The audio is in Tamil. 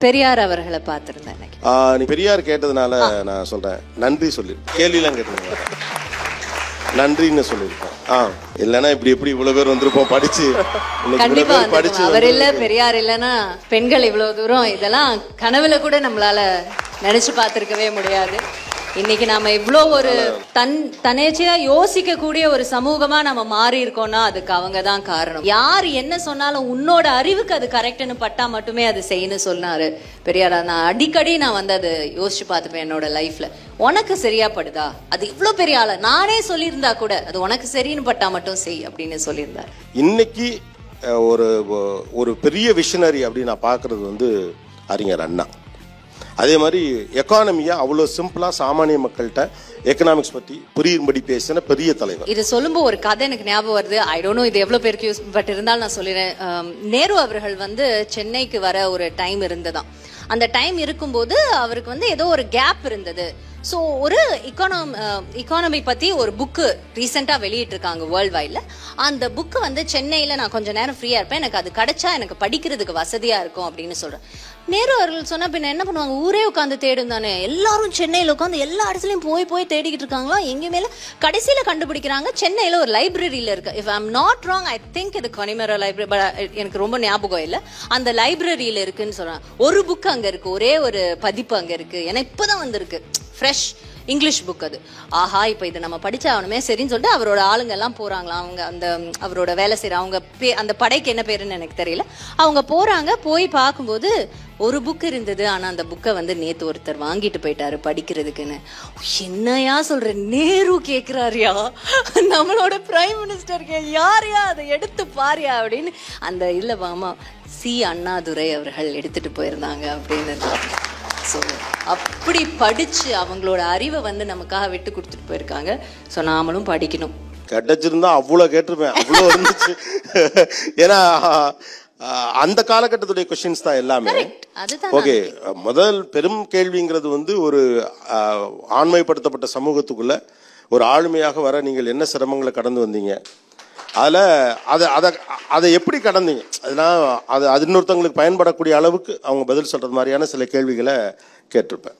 பெரியார் அவர்களை பார்த்திருந்தேன். நீ பெரியார் கேட்டதுனால நான் சொல்றேன், நன்றி சொல்லி கேள்விலாம் கேட்டீங்க, நன்றின்னு சொல்லியிருக்கேன். இல்லைன்னா இப்படி எப்படி இவ்வளவு பேர் வந்திருப்போம் படிச்சு. கண்டிப்பா அவர் இல்ல பெரியார் இல்லைன்னா பெண்கள் இவ்வளவு தூரம் இதெல்லாம் கனவுல கூட நம்மளால நினைச்சு பார்த்திருக்கவே முடியாது. இன்னைக்கு நாம இவ்வளோ ஒரு தன்னிச்சையா யோசிக்க கூடிய ஒரு சமூகமா நம்ம மாறி இருக்கோம்னா அதுக்கு அவங்க தான் காரணம். யார் என்ன சொன்னாலும் உன்னோட அறிவுக்கு அது கரெக்ட்னு பட்டா மட்டுமே அது செய்யணும் சொன்னாரு பெரியார். நான் அடிக்கடி வந்து அதை யோசிச்சு பார்த்துப்பேன் என்னோட லைஃப்ல. உனக்கு சரியா படுதா, அது இவ்வளோ பெரிய ஆள நானே சொல்லியிருந்தா கூட அது உனக்கு சரின்னு பட்டா மட்டும் செய் அப்படின்னு சொல்லியிருந்தார். இன்னைக்கு ஒரு பெரிய விஷனரி அப்படின்னு நான் பார்க்கறது அறிஞர் அண்ணா. அதே மாதிரி எக்கானமியா அவ்வளோ சிம்பிளா சாமானிய மக்கள்கிட்ட எக்கனாமிக்ஸ் பத்தி புரியும்படி பேசின பெரிய தலைவர். இது சொல்லும்போது ஒரு கதை எனக்கு ஞாபகம் வருது. ஐ டோன்ட் நோ இது எவ்வளவு பேருக்கு யூஸ், பட் இருந்தாலும் நான் சொல்லிடுறேன். நேரு அவர்கள் சென்னைக்கு வர ஒரு டைம் இருந்ததாம். அந்த டைம் இருக்கும்போது அவருக்கு ஏதோ ஒரு கேப் இருந்தது. ஸோ ஒரு இக்கானமி பத்தி ஒரு புக்கு ரீசெண்டா வெளியிட்டு இருக்காங்க வேர்ல்ட் வைட்ல. அந்த புக்கு சென்னையில நான் கொஞ்ச நேரம் ஃப்ரீயா இருப்பேன், எனக்கு அது கிடைச்சா எனக்கு படிக்கிறதுக்கு வசதியா இருக்கும் அப்படின்னு சொல்றேன். நேரு அவர்கள் சொன்ன பின்ன என்ன பண்ணுவாங்க, ஊரே உட்காந்து தேடும் தானே, எல்லாரும் சென்னையில உட்காந்து எல்லா இடத்துலயும் போய் தேடிக்கிட்டு இருக்காங்களா, எங்க மேல கடைசியில கண்டுபிடிக்கிறாங்க சென்னையில ஒரு லைப்ரரியில இருக்கு. If I am not wrong, I think இது கொனிமேரா லைப்ரரி, பட் எனக்கு ரொம்ப ஞாபகம் இல்லை. அந்த லைப்ரரியில இருக்குன்னு சொல்றாங்க. ஒரு புக் அங்க இருக்கு, ஒரே ஒரு பதிப்பு அங்க இருக்கு, ஏன்னா இப்பதான் வந்திருக்கு, ஃப்ரெஷ் இங்கிலீஷ் புக் அது. ஆஹா, இப்ப இதை நம்ம படிச்சாகணுமே சரின்னு சொல்லிட்டு அவரோட ஆளுங்க எல்லாம் போறாங்களா. அவங்க அந்த அவரோட வேலை செய்யற அவங்க அந்த படைக்கு என்ன பேருன்னு எனக்கு தெரியல. அவங்க போறாங்க, போய் பார்க்கும்போது ஒரு புக் இருந்தது. ஆனா அந்த புக்கை நேத்து ஒருத்தர் வாங்கிட்டு போயிட்டாரு படிக்கிறதுக்குன்னு. என்னையா சொல்ற, நேரு கேக்குறாரியா, நம்மளோட பிரைம் மினிஸ்டருக்கு யாரையா அதை எடுத்து பாரியா அப்படின்னு அந்த இல்ல வாமா சி அண்ணாதுரை அவர்கள் எடுத்துட்டு போயிருந்தாங்க அப்படின்னு. ஸோ அப்படி படிச்சு அவங்களோட அறிவை நமக்காக விட்டு கொடுத்துட்டு போயிருக்காங்க. ஸோ நாமளும் படிக்கணும். கிடைச்சிருந்தா அவ்வளோ கேட்டிருப்பேன், அவ்வளோ இருந்துச்சு. ஏன்னா அந்த காலகட்டத்துடைய கொஸ்டின்ஸ் தான் எல்லாமே. ஓகே, முதல் பெரும் கேள்விங்கிறது ஒரு ஆண்மைப்படுத்தப்பட்ட சமூகத்துக்குள்ள ஒரு ஆளுமையாக வர நீங்கள் என்ன சிரமங்களை கடந்து வந்தீங்க, அதில் அதை எப்படி கடந்தீங்க, அதெல்லாம் அது இன்னொருத்தவங்களுக்கு பயன்படக்கூடிய அளவுக்கு அவங்க பதில் சொல்றது மாதிரியான சில கேள்விகளை கேட்டிருப்பேன்.